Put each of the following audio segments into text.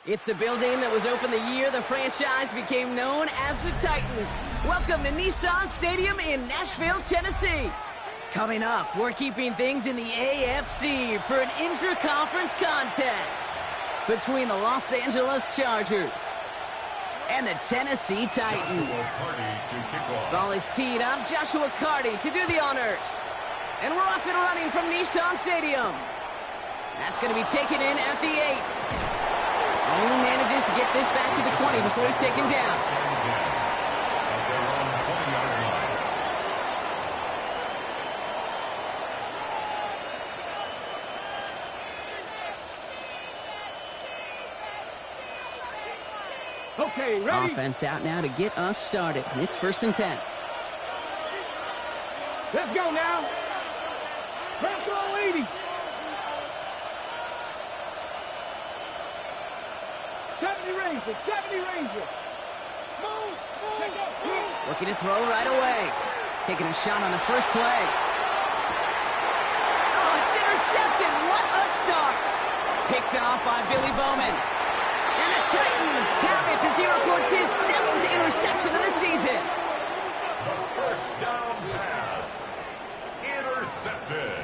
It's the building that was opened the year the franchise became known as the Titans. Welcome to Nissan Stadium in Nashville, Tennessee. Coming up, we're keeping things in the AFC for an intra-conference contest between the Los Angeles Chargers and the Tennessee Titans. Ball is teed up. Joshua Carty to do the honors. And we're off and running from Nissan Stadium. That's going to be taken in at the 8. Only manages to get this back to the 20 before he's taken down. Okay, ready? Offense out now to get us started. It's 1st and 10. Let's go now. Press all 80. 70 Rangers, 70 Rangers. Move, move. Looking to throw right away. Taking a shot on the first play. Oh, it's intercepted. What a start. Picked off by Billy Bowman. And the Titans have it as he records his 7th interception of the season. The first down pass. Intercepted.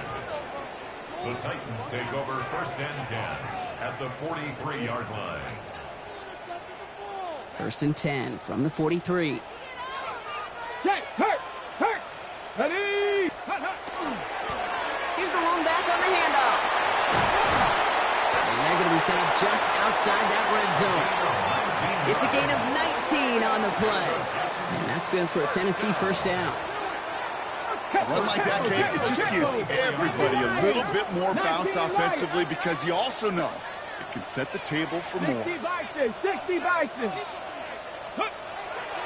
The Titans take over 1st and 10 at the 43-yard line. 1st and 10 from the 43. Check, hurt. Ready? Here's the lone back on the handoff. And they're going to be set up just outside that red zone. It's a gain of 19 on the play. And that's good for a Tennessee first down. One like that, Kate, it just gives everybody a little bit more bounce offensively because you also know it can set the table for more. 60 Bison.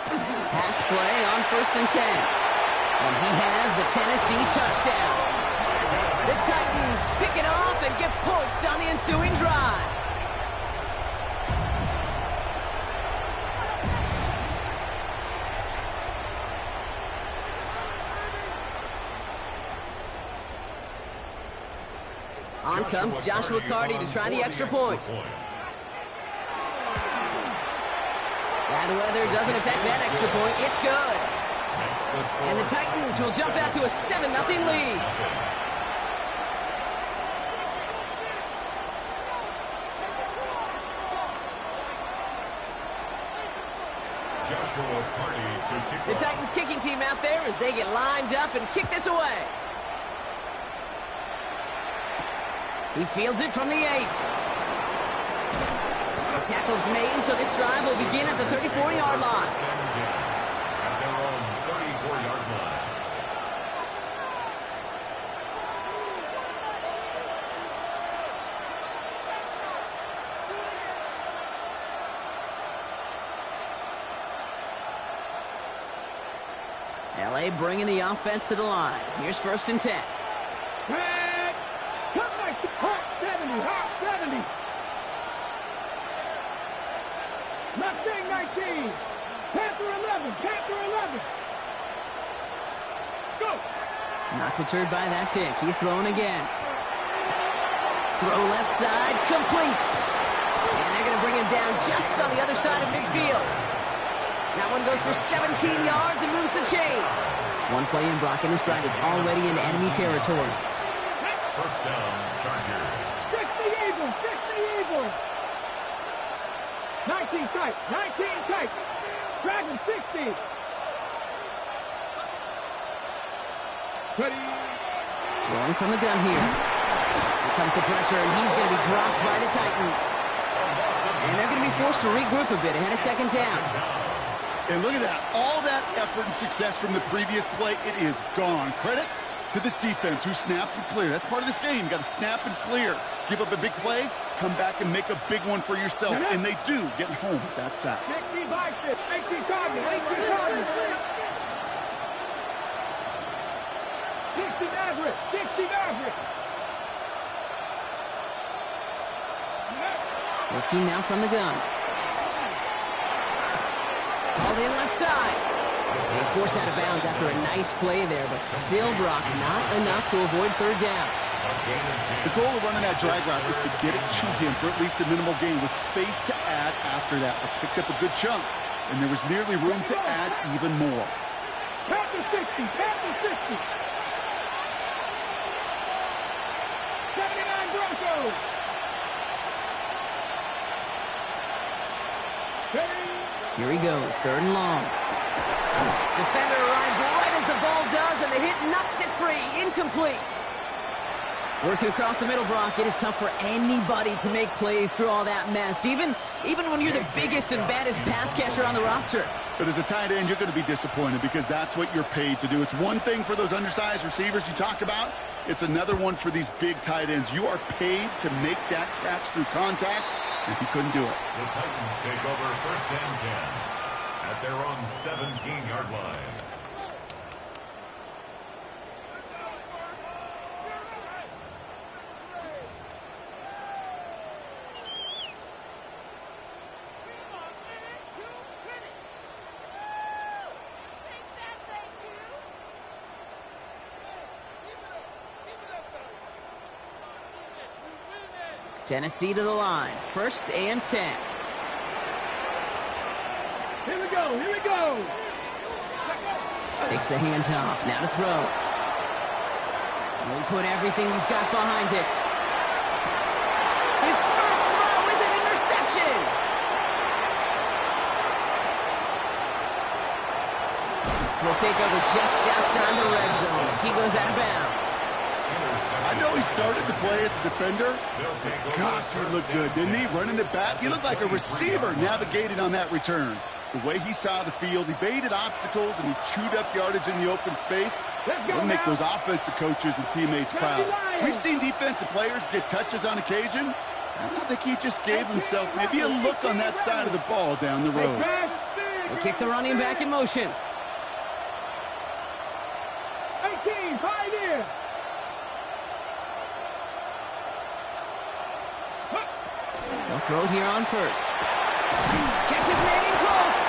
Pass play on 1st and 10. And he has the Tennessee touchdown. The Titans pick it off and get points on the ensuing drive. On comes Joshua Carty to try the extra point. Bad weather doesn't affect that extra point. It's good. And the Titans will jump out to a 7-0 lead. The Titans kicking team out there as they get lined up and kick this away. He fields it from the 8. Tackles made, so this drive will begin at the 34-yard line. At their own 34-yard line. LA bringing the offense to the line. Here's 1st and 10. Come back to hot 70. Mustang 19. Panther 11. Go. Not deterred by that pick. He's throwing again. Throw left side, complete. And they're going to bring him down just on the other side of midfield. That one goes for 17 yards and moves the chains. One play in, Brock, and this drive is already in enemy territory. First down, Chargers. 60 Eagles. 19 tight. Dragon 60. Ready. Throwing from the gun here. Here comes the pressure, and he's going to be dropped by the Titans. And they're going to be forced to regroup a bit ahead of 2nd down. And look at that. All that effort and success from the previous play, it is gone. Credit to this defense who snapped and cleared. That's part of this game. You got to snap and clear. Give up a big play, come back and make a big one for yourself. And they do get home with that sack. 60 Bison. 18 target. 60 Maverick. Looking now from the gun. Called in left side. And he's forced out of bounds after a nice play there, but still, Brock, not enough to avoid 3rd down. The goal of running that drag route is to get it to him for at least a minimal gain with space to add after that. But picked up a good chunk, and there was nearly room to add even more. Pass the 60, pass the 60. 79 Broncos. Here he goes, 3rd and long. Defender arrives right as the ball does, and the hit knocks it free. Incomplete. Working across the middle, Brock, it is tough for anybody to make plays through all that mess, even when you're the biggest and baddest pass catcher on the roster. But as a tight end, you're going to be disappointed because that's what you're paid to do. It's one thing for those undersized receivers you talk about. It's another one for these big tight ends. You are paid to make that catch through contact, and he couldn't do it. The Titans take over 1st and 10 at their own 17-yard line. Tennessee to the line, 1st and 10. Here we go, here we go. Takes the handoff, now to throw. He'll put everything he's got behind it. His first throw is an interception. Will take over just outside the red zone as he goes out of bounds. I know he started the play as a defender. Gosh, he looked good, didn't he? Running it back. He looked like a receiver navigated on that return. The way he saw the field, he baited obstacles, and he chewed up yardage in the open space. It'll make those offensive coaches and teammates proud. We've seen defensive players get touches on occasion. I think he just gave himself maybe a look on that side of the ball down the road. We'll kick the running back in motion. 18, Pioneer. They'll throw it here on 1st. Catches made in close.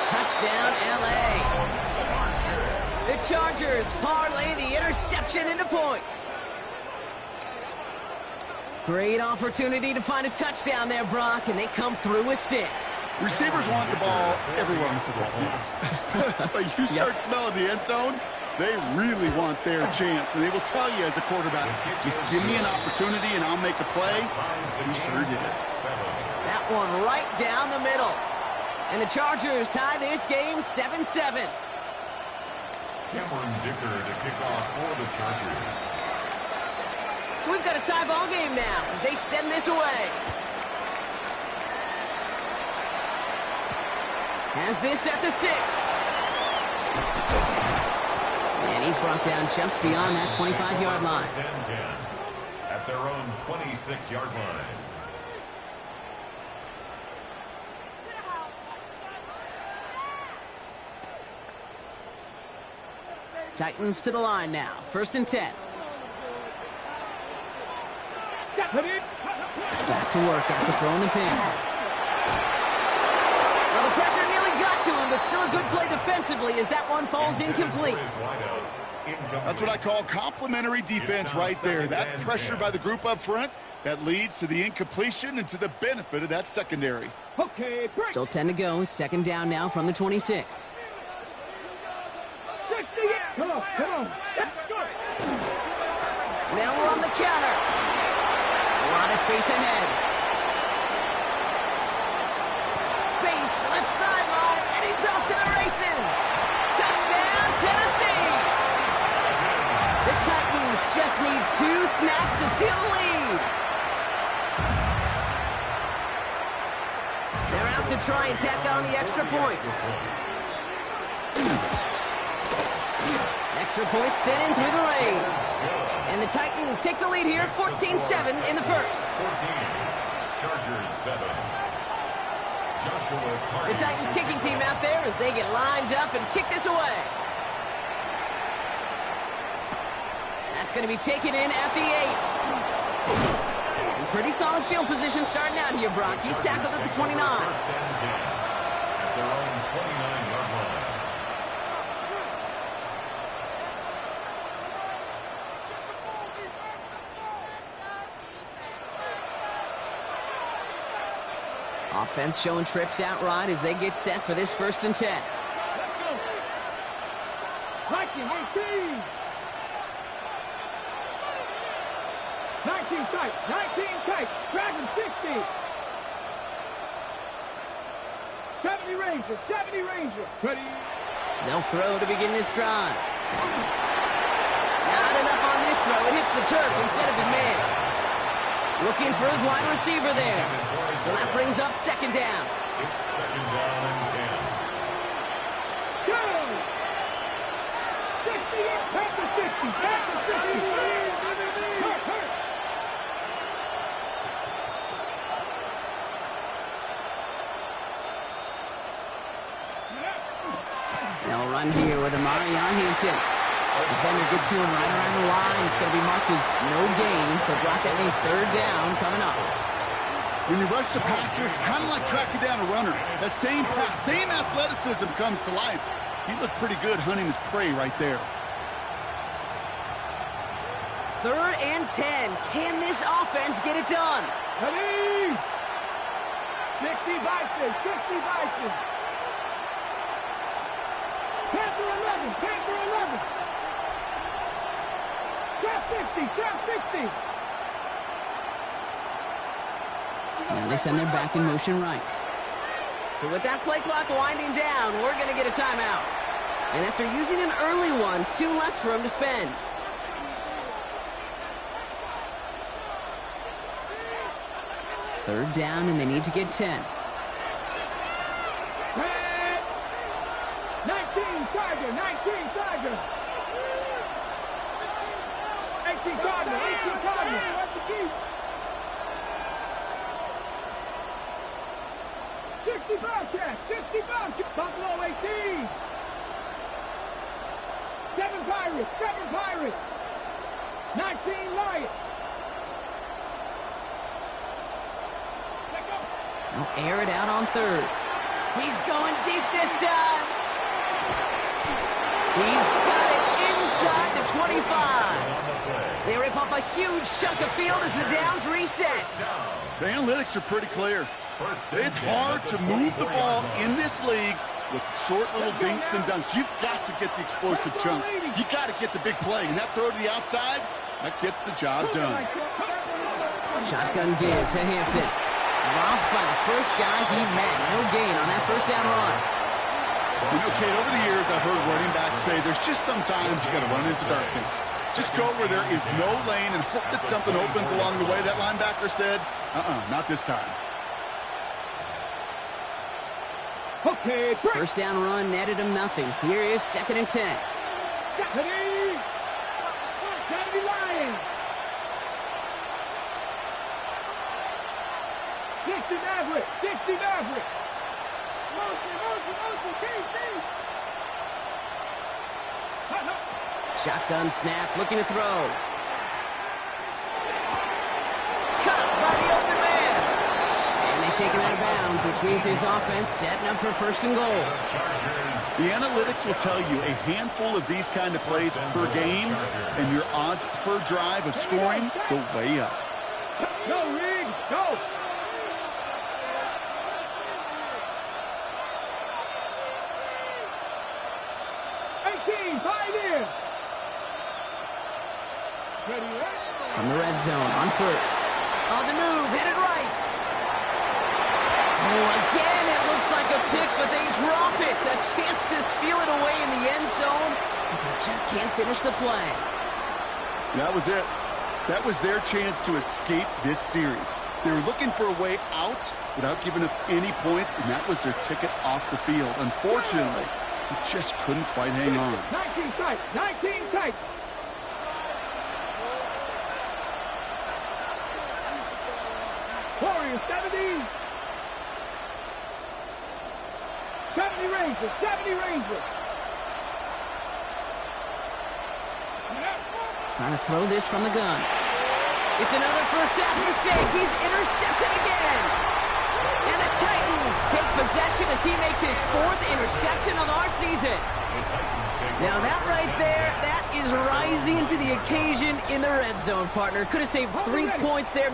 Touchdown, L.A. The Chargers parlay the interception into points. Great opportunity to find a touchdown there, Brock, and they come through with 6. Receivers want the ball everywhere on the football field. But you start smelling the end zone, they really want their chance. And they will tell you as a quarterback, just give me an opportunity and I'll make a play. He sure did. That one right down the middle. And the Chargers tie this game 7-7. Cameron Dicker to kick off for the Chargers. So we've got a tie ball game now as they send this away. Has this at the 6. And he's brought down just beyond that 25-yard line. 1st and 10 at their own 26-yard line. Titans to the line now. 1st and 10. Back to work after throwing the pin. Well, the pressure nearly got to him, but still a good play defensively as that one falls incomplete. That's what I call complimentary defense right there. That pressure by the group up front, that leads to the incompletion and to the benefit of that secondary. Okay, break. Still 10 to go. It's 2nd down now from the 26. Come on, come on. Now we're on the counter. A lot of space ahead. Space, left sideline, and he's off to the races. Touchdown, Tennessee. The Titans just need 2 snaps to steal the lead. They're out to try and tack on the extra point. Extra point sent in through the rain. And the Titans take the lead here, 14-7 in the 1st. 14, Chargers 7. Joshua Carter. The Titans kicking team out there as they get lined up and kick this away. That's going to be taken in at the 8. And pretty solid field position starting out here, Brock. He's tackled at the 29. 1st and 10 at their own 29-yard line. Offense showing trips out right as they get set for this 1st and 10. Let's go. 19, 18. 19 tight, 19 tight. Dragon 60. 70 Rangers, 70 Rangers. Ready. They'll throw to begin this drive. Not enough on this throw. It hits the turf instead of his man. Looking for his wide receiver there. So that brings up 2nd down. It's 2nd down and 10. Go! 60, back to 60, back to 60. Hurt, hurt. They'll run here with Amarion Hampton. Defender gets to him right around the line. It's going to be marked as no gain, so block that means 3rd down coming up. When you rush the passer, it's kind of like tracking down a runner. That same pass, same athleticism comes to life. He looked pretty good hunting his prey right there. 3rd and 10. Can this offense get it done? Ready! 60 Bison, 60 Bison. Panther 11, Panther 11. Trap 60, trap 60. Now they send their back in motion right. So with that play clock winding down, we're going to get a timeout. And after using an early one, 2 left for him to spend. Third down, and they need to get 10. 19 Tiger, 19 Tiger. 18 Cardinal, 18 Cardinal. 60 Bobcats, 60 Bobcats. Buffalo 18. 7 Pirates, 7 Pirates. 19 Lions. They'll air it out on 3rd. He's going deep this time. He's got it inside the 25. They rip off a huge chunk of field as the downs reset. The analytics are pretty clear. It's hard to move the ball in this league with short little dinks and dunks. You've got to get the explosive chunk. You got to get the big play. And that throw to the outside, that gets the job done. Shotgun give to Hampton. Dropped by the first guy he met. No gain on that 1st down run. You know, Kate, over the years, I've heard running backs say there's just sometimes you got to run into darkness. Just go where there is no lane and hope that something opens along the way. That linebacker said, not this time. Okay, break. 1st down run netted him nothing. Here is 2nd and 10. Ready? 70 Lions. 60 Maverick, 60 Maverick. Motion, KC. Shotgun snap, looking to throw. Cut by the open man. And they take him out of bounds, which means his offense setting up for 1st and goal. The analytics will tell you a handful of these kind of plays per game, and your odds per drive of scoring go way up. Go, Rig, go. From the red zone on 1st. On the move, headed right. Oh, again, it looks like a pick, but they drop it. A chance to steal it away in the end zone, but they just can't finish the play. That was it. That was their chance to escape this series. They were looking for a way out without giving up any points, and that was their ticket off the field. Unfortunately, they just couldn't quite hang on. 19 tight, 19 tight. Warriors, 70. 70 Rangers, 70 Rangers. Trying to throw this from the gun. It's another 1st down mistake. He's intercepted again. And the Titans take possession as he makes his 4th interception of our season. The Titans Now that right there, that is rising to the occasion in the red zone, partner. Could have saved 3 points there,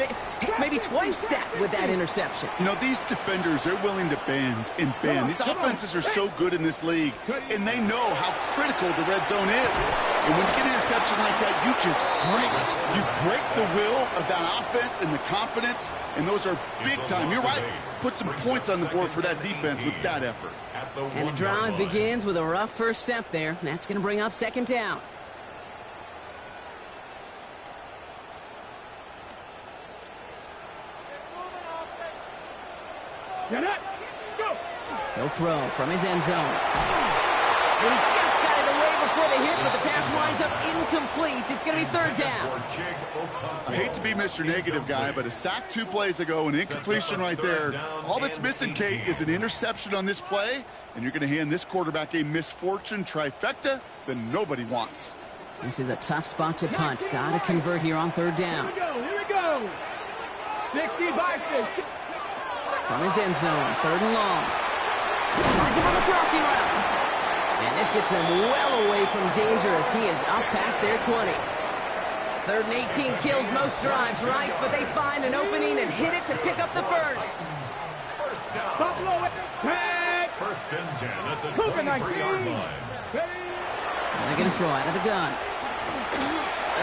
maybe twice that with that interception. You know, these defenders, they're willing to bend and bend. These offenses are so good in this league, and they know how critical the red zone is. And when you get an interception like that, you just break. You break the will of that offense and the confidence, and those are big time. You're right. Put some points on the board for that defense with that effort. And the drive begins with a rough first step there. That's going to bring up second down. Get it. Go. He'll throw from his end zone. He just got it away before the hit, but the pass winds up incomplete. It's going to be third down. I hate to be Mr. Negative guy, but a sack 2 plays ago, an incompletion right there. All that's missing, Kate, is an interception on this play, and you're going to hand this quarterback a misfortune trifecta that nobody wants. This is a tough spot to punt. Got to convert here on third down. Here we go. 60 by 60. From his end zone, third and long. Finds him on the crossing route. And this gets them well away from danger as he is up past their 20. Third and 18 kills most drives, right? But they find an opening and hit it to pick up the first. First down. Buffalo, tag. First and 10 at the 23-yard line. And they're going to throw out of the gun.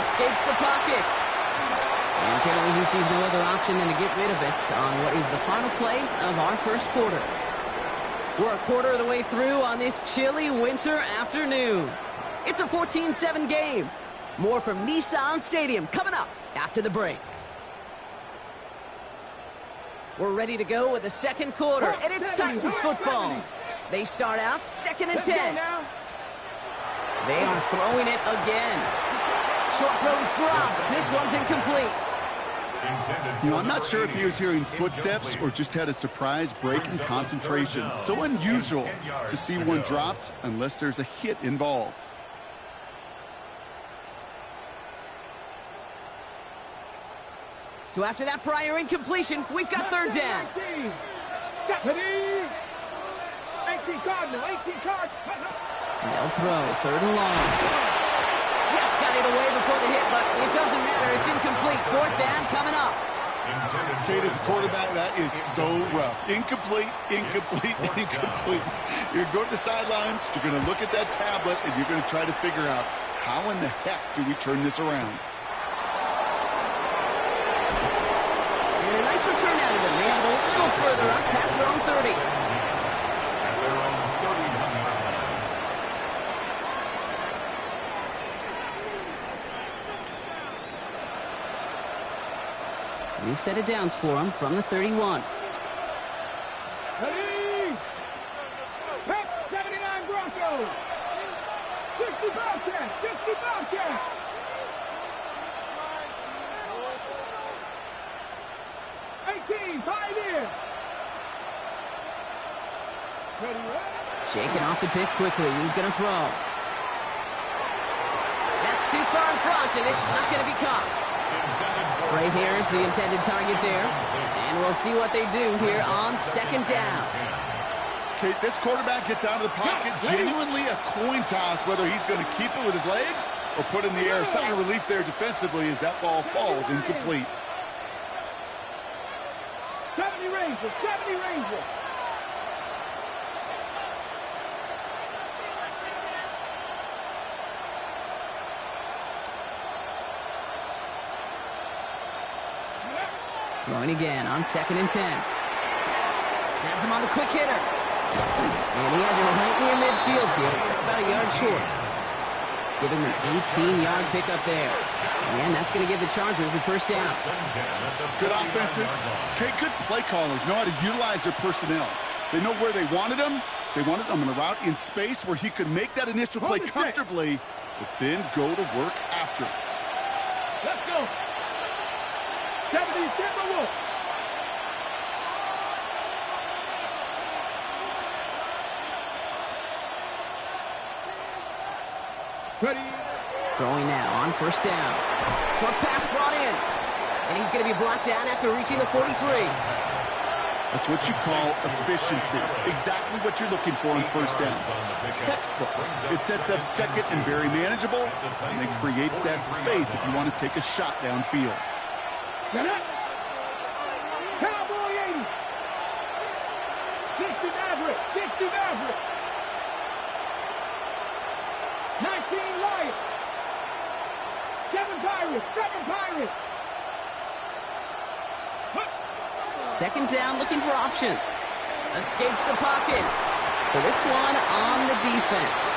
Escapes the pocket. And apparently he sees no other option than to get rid of it on what is the final play of our first quarter. We're a quarter of the way through on this chilly winter afternoon. It's a 14-7 game. More from Nissan Stadium coming up after the break. We're ready to go with the second quarter, and it's Titans football. They start out second and 10. They are throwing it again. Short throw is dropped. This one's incomplete. You know, I'm not sure if he was hearing footsteps or just had a surprise break in concentration. So unusual to see one dropped unless there's a hit involved. So after that prior incompletion, we've got third down. 18 Cardinal, 18 Cardinal. They'll throw, third and long. Just got it away before the hit, but it doesn't matter. It's incomplete. Fourth down coming up. Kate, as a quarterback, that is so rough. Incomplete, incomplete, incomplete. You're going to the sidelines, you're going to look at that tablet, and you're going to try to figure out how in the heck do we turn this around. And a nice return out of them. They have it a little further up past their own 30. At their own 30-yard line. New set of downs for them from the 31. Ready? Pep 79 Broncos. 60 Bobcats, 60 Bobcats. 18 Pioneers. Ready? Shaking off the pick quickly. He's going to throw. That's too far in front, and it's not going to be caught. Right here is the intended target there. And we'll see what they do here on second down. Kate, this quarterback gets out of the pocket, genuinely a coin toss, whether he's going to keep it with his legs or put in the air. Sign of relief there defensively as that ball falls incomplete. 70 Rangers, 70 Rangers. Throwing again on second and 10. Has him on the quick hitter. And he has it right near midfield here. It's about a yard short. Give him an 18-yard pickup there. And that's going to give the Chargers the first down. Good offenses. Okay, good play callers know how to utilize their personnel. They know where they wanted them. They wanted them on a route in space where he could make that initial play comfortably, but then go to work after. Let's go. 70 Timberwolves. Ready. Throwing now on first down. Short pass brought in. And he's going to be blocked down after reaching the 43. That's what you call efficiency. Exactly what you're looking for on first down. Textbook. It sets up second and very manageable, and it creates that space if you want to take a shot downfield. Cowboy 80. 60 Maverick. 60 Maverick. 19 Lions. 7 Pirates. 7 Pirates. Second down, looking for options. Escapes the pocket. So this one on the defense.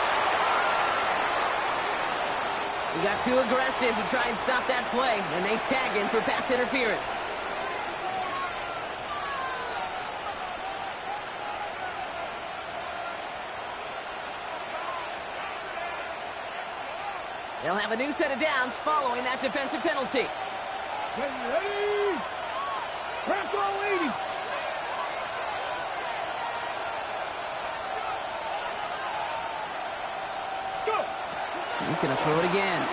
He got too aggressive to try and stop that play, and they tag him for pass interference. They'll have a new set of downs following that defensive penalty. Ready? Bronco 80. Go. He's going to throw it again.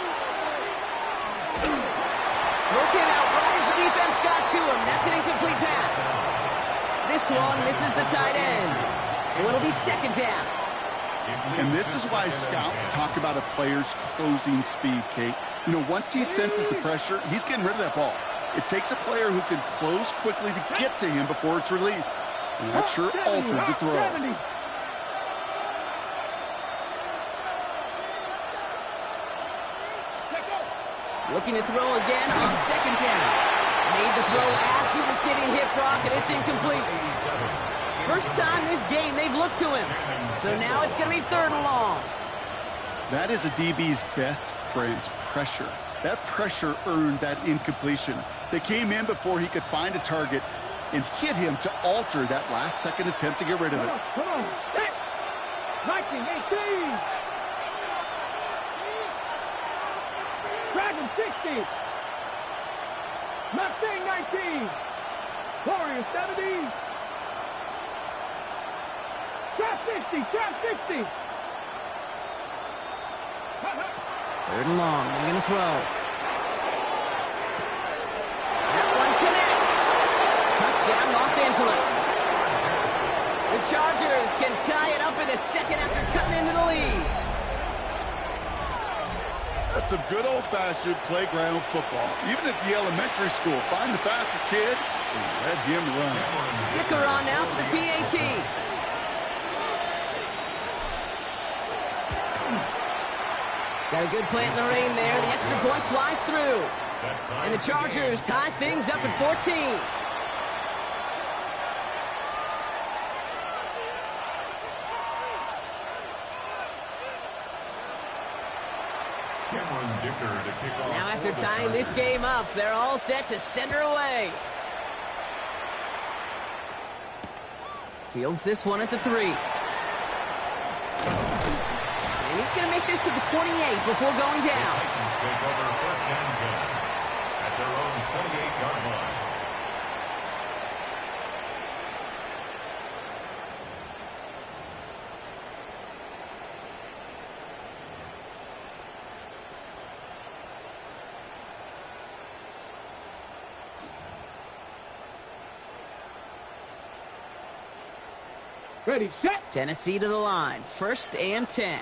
Throw came out right as the defense got to him. That's an incomplete pass. This one misses the tight end. So it'll be second down. And this is why scouts talk about a player's closing speed, Kate. You know, once he senses the pressure, he's getting rid of that ball. It takes a player who can close quickly to get to him before it's released. And that sure altered the throw. Looking to throw again on second down. Made the throw as he was getting hit, Brock, and it's incomplete. First time this game they've looked to him. So now it's going to be third and long. That is a DB's best friend, pressure. That pressure earned that incompletion. They came in before he could find a target and hit him to alter that last-second attempt to get rid of it. Come on. 1918. Dragon 60. Mustang 19. Warrior 70. Trap 60. Trap 60. Third and long. They're going to throw. That one connects. Touchdown, Los Angeles. The Chargers can tie it up in the second after cutting into the lead. That's some good old-fashioned playground football. Even at the elementary school, find the fastest kid and let him run. Dicker on now for the PAT. Got a good play in the rain there. The extra point flies through. And the Chargers tie things up at 14. Now after tying this game up, they're all set to send her away. Fields this one at the 3. And he's going to make this to the 28 before going down. The Titans take over first and 10 at their own 28-yard line. Ready, set. Tennessee to the line. First and 10.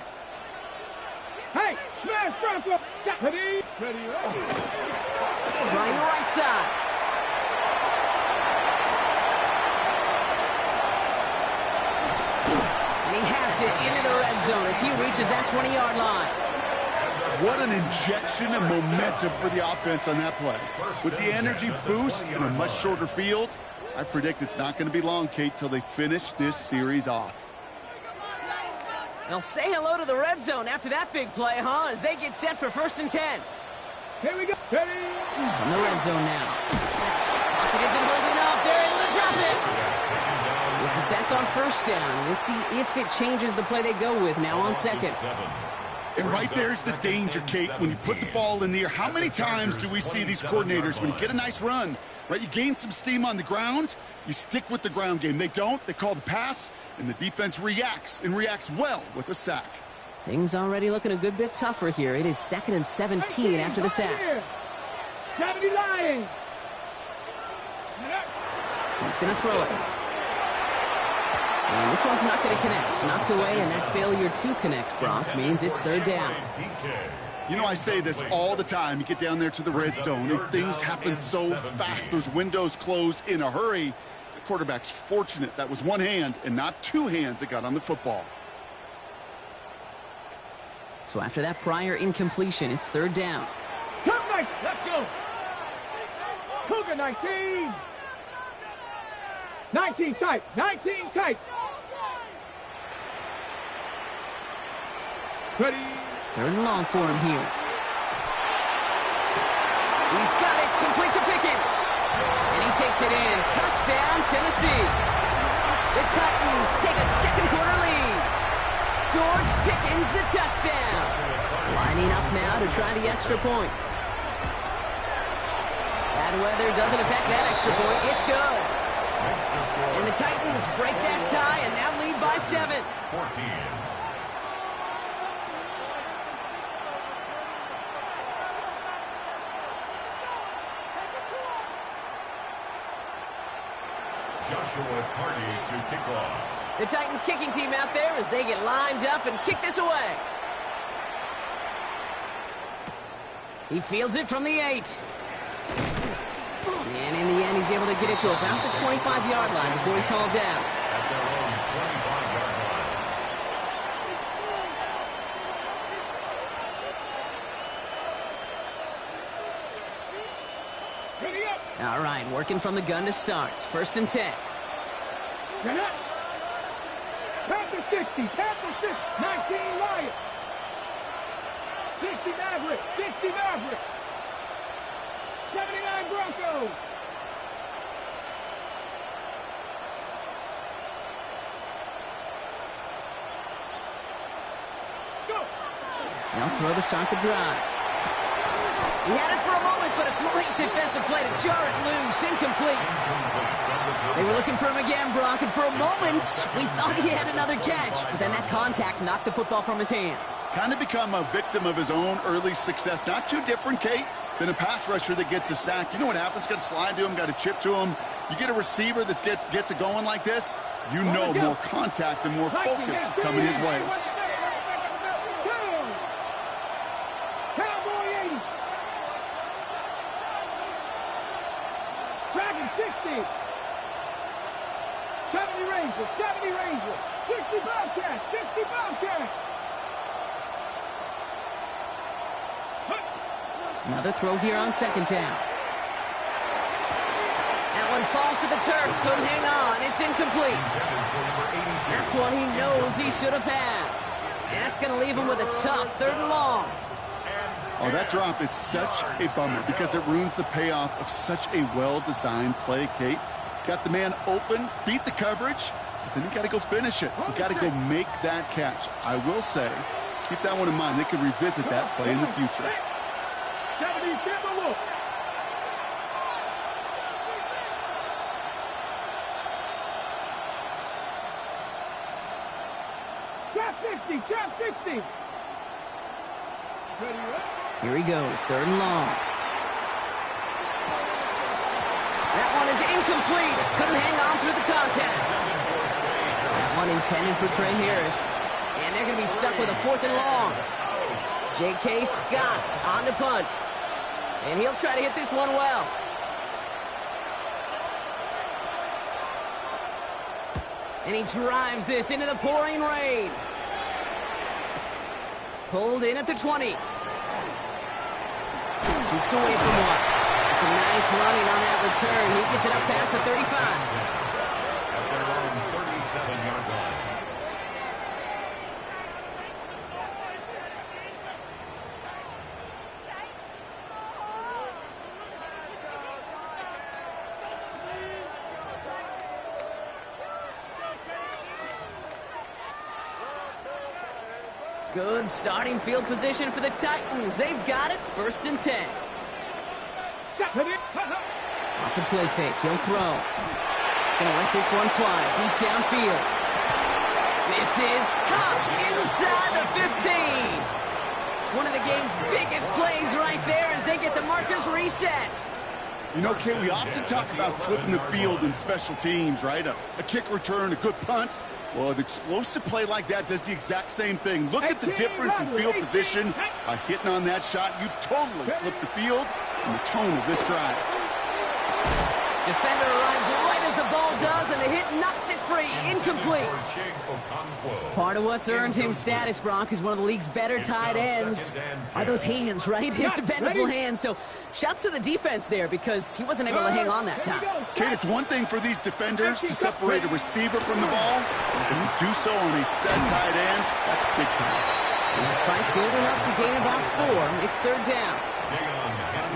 Hey, smash Bronco. Ready, ready, ready. Trying the right side. And he has it into the red zone as he reaches that 20-yard line. What an injection of momentum for the offense on that play. With the energy boost in a much shorter field, I predict it's not going to be long, Kate, till they finish this series off. They'll say hello to the red zone after that big play, huh? As they get set for first and 10. Here we go. Ready. In the red zone now. Pocket isn't holding up. They're able to drop it. It's a sack on first down. We'll see if it changes the play they go with now on second. And right there's the danger, Kate, when you put the ball in the air. How many times do we see these coordinators, when you get a nice run, right, you gain some steam on the ground, you stick with the ground game. They don't. They call the pass, and the defense reacts, and reacts well with a sack. Things already looking a good bit tougher here. It is 2nd and 17 after the sack. 70 Lions. He's going to throw it. And this one's not going to connect. Knocked away, and that failure to connect, Brock, means it's third down. You know, I say this all the time. You get down there to the red zone, and things happen so fast. Those windows close in a hurry. The quarterback's fortunate that was one hand and not two hands that got on the football. So after that prior incompletion, it's third down. Come back, let's go. Cougar 19. 19 tight, 19 tight. Ready. Third and long for him here. He's got it, complete to Pickens. And he takes it in. Touchdown, Tennessee. The Titans take a second quarter lead. George Pickens, the touchdown. Lining up now to try the extra point. Bad weather doesn't affect that extra point. It's good. And the Titans break that tie and now lead by 7. 14. Joshua Carty to kick off. The Titans kicking team out there as they get lined up and kick this away. He fields it from the 8. And in the end, he's able to get it to about the 25-yard line before he's hauled down. At their own 25-yard line. Ready up. All right, working from the gun to start. First and 10. Get up. Panther 60, Panther 6, 19 Lions. 60 Mavericks, 60 Mavericks. 79 Broncos. Go. They'll throw to start the drive. He had it for a moment, but a great defensive play to jar it loose. Incomplete. They were looking for him again, Brock, and for a moment, we thought he had another catch. But then that contact knocked the football from his hands. Kind of become a victim of his own early success. Not too different, Kate, than a pass rusher that gets a sack. You know what happens? Got to slide to him, got to chip to him. You get a receiver that gets it going like this, you know more contact and more focus is coming his way. Cowboy 80. Dragon 60. 70 Rangers, 70 Rangers. 60 Bobcats, 60 Bobcats. Another throw here on second down. That one falls to the turf. Couldn't hang on. It's incomplete. That's what he knows he should have had. And that's going to leave him with a tough third and long. Oh, that drop is such a bummer because it ruins the payoff of such a well-designed play, Kate. Got the man open, beat the coverage, but then you got to go finish it. You got to go make that catch. I will say, keep that one in mind. They can revisit that play in the future. 70 Timberwolves. Trap 60, trap 60. Ready up. Here he goes, third and long. That one is incomplete. Couldn't hang on through the contact. That one intended for Trey Harris. And they're going to be stuck with a fourth and long. J.K. Scott on to punt. And he'll try to hit this one well. And he drives this into the pouring rain. Pulled in at the 20. Jukes away from one. It's a nice running on that return. He gets it up past the 35. At their own 37-yard line. Good starting field position for the Titans. They've got it. First and 10. Off the play fake. He'll throw. Gonna let this one fly. Deep downfield. This is caught inside the 15. One of the game's biggest plays right there as they get the markers reset. You know, Kate, we often talk about flipping the field in special teams, right? A kick return, a good punt. Well, an explosive play like that does the exact same thing. Look at the difference in field position. By hitting on that shot, you've totally flipped the field and the tone of this drive. Defender arrives right as the ball does, and the hit knocks it free. Incomplete. Part of what's earned him status, Brock, is one of the league's better tight ends. Are those hands, right? His dependable hands. So shouts to the defense there because he wasn't able to hang on that time. Kate, it's one thing for these defenders to separate a receiver from the ball, but to do so on a stud tight end, that's big time. And his fight good enough to gain about 4. It's third down.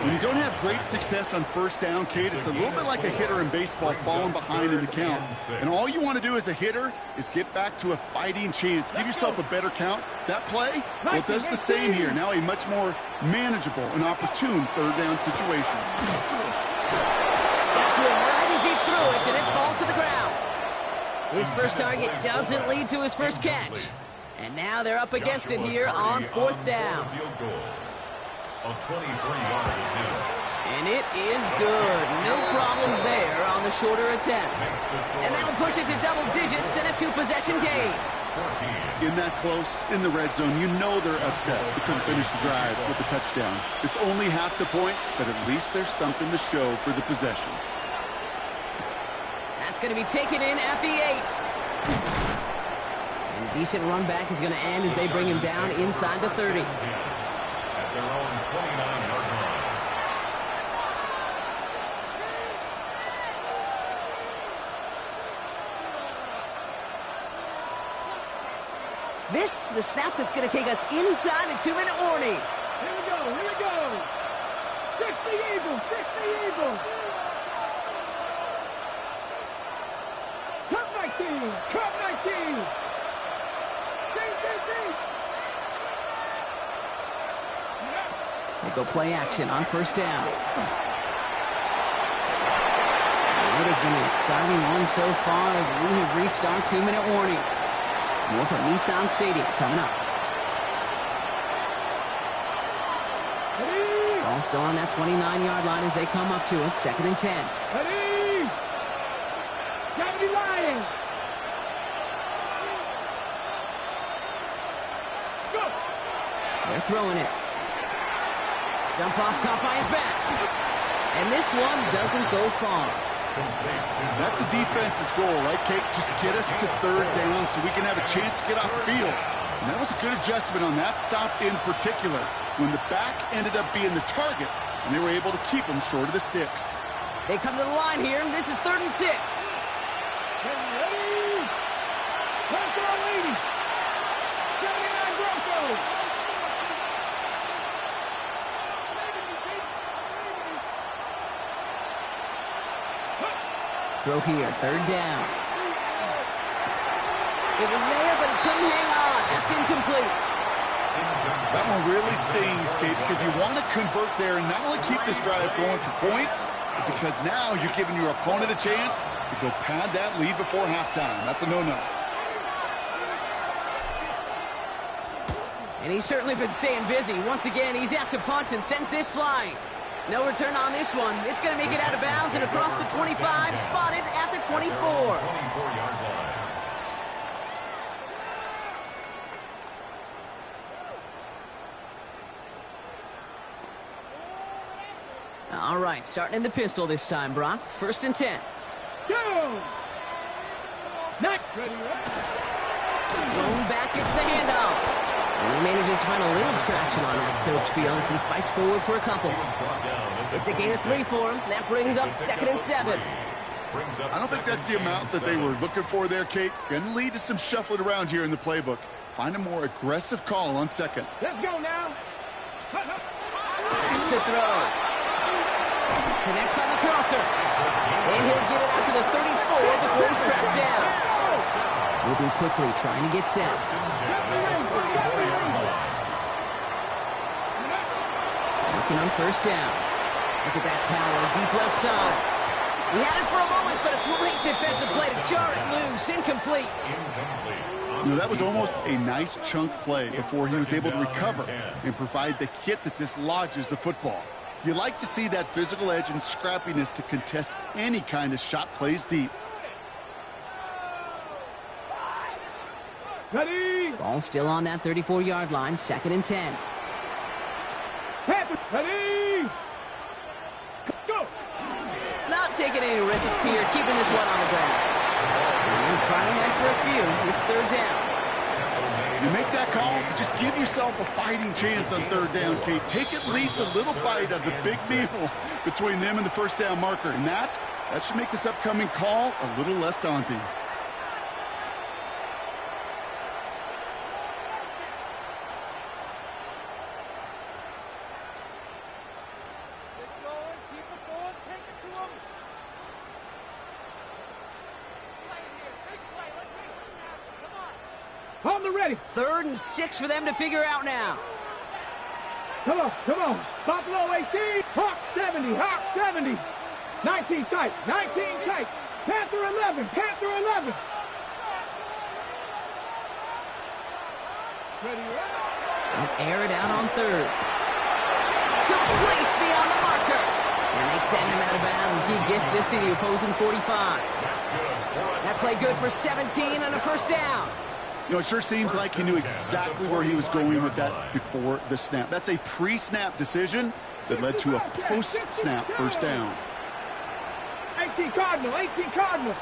When you don't have great success on first down, Kate, it's a little bit like a hitter in baseball falling behind in the count. And all you want to do as a hitter is get back to a fighting chance. Give yourself a better count. That play, well, it does the same here. Now a much more manageable and opportune third down situation. Got to him right as he threw it, and it falls to the ground. His first target doesn't lead to his first catch. And now they're up against it here on fourth down. A 23-yard attempt. And it is good. No problems there on the shorter attempt. And that'll push it to double digits and a 2-possession game. In that close, in the red zone, you know they're upset. They couldn't finish the drive with a touchdown. It's only half the points, but at least there's something to show for the possession. That's going to be taken in at the 8. And a decent run back is going to end as they bring him down inside the 30. Their own 29-yard line. This, the snap that's going to take us inside the 2-minute warning. Here we go, here we go. 60 Eagles, 60 Eagles. Cut 19, cut 19. They go play action on first down. It has been an exciting one so far as we have reached our 2-minute warning. More from Nissan Stadium coming up. Ball still on that 29-yard line as they come up to it. 2nd and 10. Ready? Gotta be lying. Go. They're throwing it. Dump off caught by his back. And this one doesn't go far. That's a defense's goal, right, Kate? Just get us to third down so we can have a chance to get off the field. And that was a good adjustment on that stop in particular, when the back ended up being the target, and they were able to keep him short of the sticks. They come to the line here. This is 3rd and 6. Ready? Let's go, ladies. 79 Broncos. Throw here, 3rd down. It was there, but he couldn't hang on. That's incomplete. That one really stings, Kate, because you want to convert there and not only keep this drive going for points, but because now you're giving your opponent a chance to go pad that lead before halftime. That's a no-no. And he's certainly been staying busy. Once again, he's out to punt and sends this flying. No return on this one. It's going to make it out of bounds and across the 25, spotted at the 24. 24-yard line. All right, starting in the pistol this time, Brock. 1st and 10. Go. Next. Ready. Going back, it's the handoff. And he manages to find a little traction on that Soach field as he fights forward for a couple. It's a gain of 3 for him. That brings up 2nd and 7. I don't think that's the amount that they were looking for there, Kate. Going to lead to some shuffling around here in the playbook. Find a more aggressive call on 2nd. Let's go now. To throw. Connects on the crosser. And he'll get it out to the 34 before he's trapped down. Moving quickly, trying to get set. Looking on 1st down. Look at that power, deep left side. He had it for a moment, but a great defensive play to jar it loose. Incomplete. You know, that was almost a nice chunk play before he was able to recover and provide the hit that dislodges the football. You like to see that physical edge and scrappiness to contest any kind of shot plays deep. Ready. Ball still on that 34-yard line, 2nd and 10. Panthers. Ready. Go. Not taking any risks here, keeping this one on the ground. And firing that for a few. It's 3rd down. You make that call to just give yourself a fighting chance on 3rd down, Kate. Take at least a little bite of the big meal between them and the 1st down marker. And that should make this upcoming call a little less daunting. On the ready. 3rd and 6 for them to figure out now. Come on, come on. Buffalo 18. Hawk 70. Hawk 70. 19 tight. 19 tight. Panther 11. Panther 11. Ready, Air it out on 3rd. Complete beyond the marker. And they send him out of bounds as he gets this to the opposing 45. That play good for 17 and a 1st down. You know, it sure seems like he knew exactly where he was going with that before the snap. That's a pre-snap decision that led to a post-snap 1st down. 18 Cardinal. 18 Cardinal.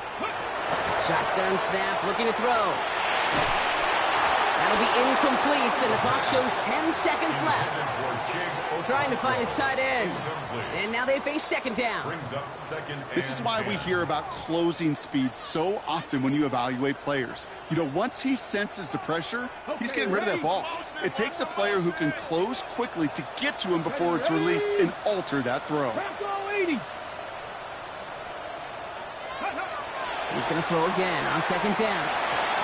Shotgun snap, looking to throw. That'll be incomplete, and the clock shows 10 seconds left. Trying to find his tight end. And now they face 2nd down. This is why we hear about closing speed so often when you evaluate players. You know, once he senses the pressure, he's getting rid of that ball. It takes a player who can close quickly to get to him before it's released and alter that throw. He's going to throw again on 2nd down.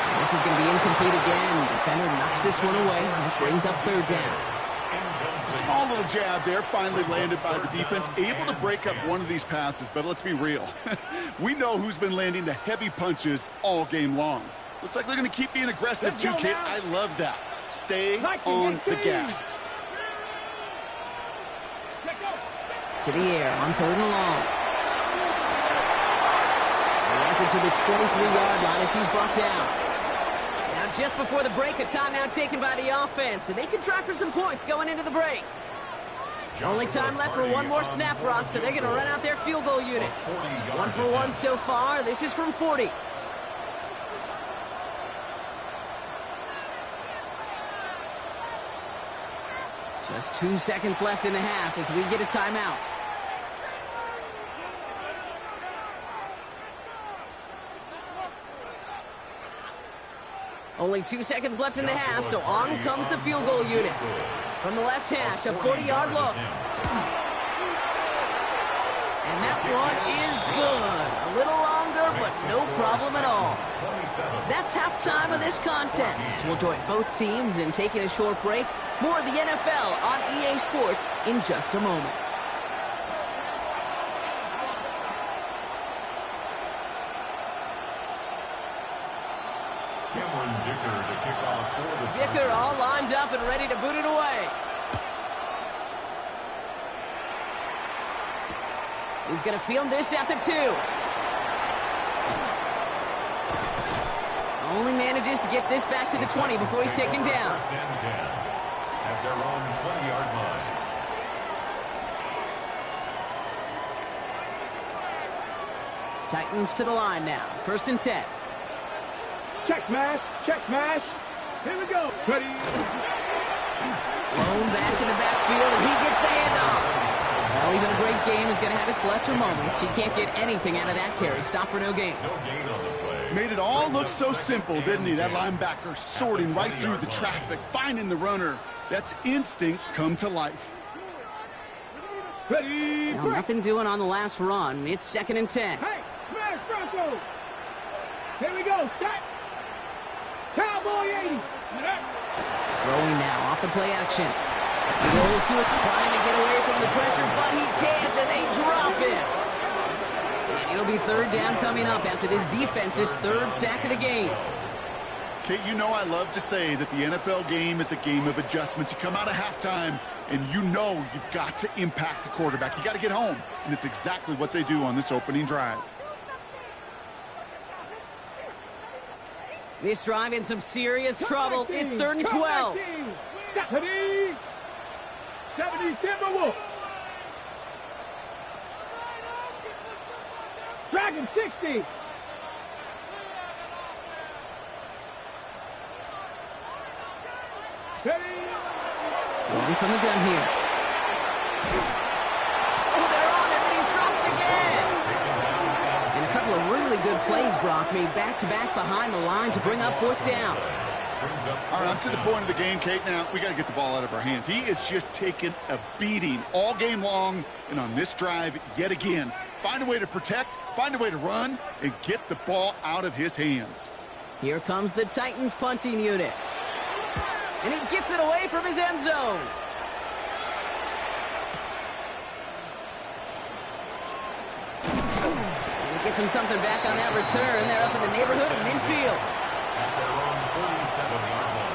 And this is going to be incomplete again. Defender knocks this one away. That brings up 3rd down. A small little jab there, finally landed by the defense. Able to break up one of these passes, but let's be real. We know who's been landing the heavy punches all game long. Looks like they're going to keep being aggressive too, Kate. I love that. Stay on the gas. To the air on 3rd and long. He has it to the 23-yard line as he's brought down. Now, just before the break, a timeout taken by the offense, and they can try for some points going into the break. Only time left for one more snap, Rock, so they're going to run out their field goal unit. 1 for 1 so far. This is from 40. Just 2 seconds left in the half as we get a timeout. Only 2 seconds left in the half, so on comes the field goal unit. From the left hash, a 40-yard look. And that one is good. A little longer, but no problem at all. That's halftime of this contest. We'll join both teams in taking a short break. More of the NFL on EA Sports in just a moment. Dicker all lined up and ready to boot it away. He's going to field this at the 2. Only manages to get this back to the 20 before he's taken down. At their own 20-yard line. Titans to the line now. 1st and 10. Check smash. Check smash. Here we go. Ready. Blown back in the backfield, and he gets the handoff. Well, even a great game is going to have its lesser moments. He can't get anything out of that carry. Stop for no gain. No gain on the play. Made it all look so simple, didn't he? That linebacker sorting right through the traffic, finding the runner. That's instincts come to life. Ready. Well, nothing doing on the last run. It's 2nd and 10. Hey, smash Broncos. Here we go. Stop. Cowboy 80. Throwing now off the play action. He rolls to it, trying to get away from the pressure, but he can't, and they drop him. And it'll be 3rd down coming up after this defense's 3rd sack of the game. Kate, you know I love to say that the NFL game is a game of adjustments. You come out of halftime, and you know you've got to impact the quarterback. You got to get home, and it's exactly what they do on this opening drive. This drive in some serious trouble. It's 3rd and 12. 70 Timberwolves. Dragon 60. Going from the gun here. Oh, they're on him, and he's dropped again. And a couple of really good plays, Brock, made back-to-back behind the line to bring up 4th down. All right, I'm to the point of the game, Kate. Now, we got to get the ball out of our hands. He is just taking a beating all game long, and on this drive, yet again, find a way to protect, find a way to run, and get the ball out of his hands. Here comes the Titans punting unit. And he gets it away from his end zone. And he gets him something back on that return. They're up in the neighborhood of midfield. At their own 47-yard line.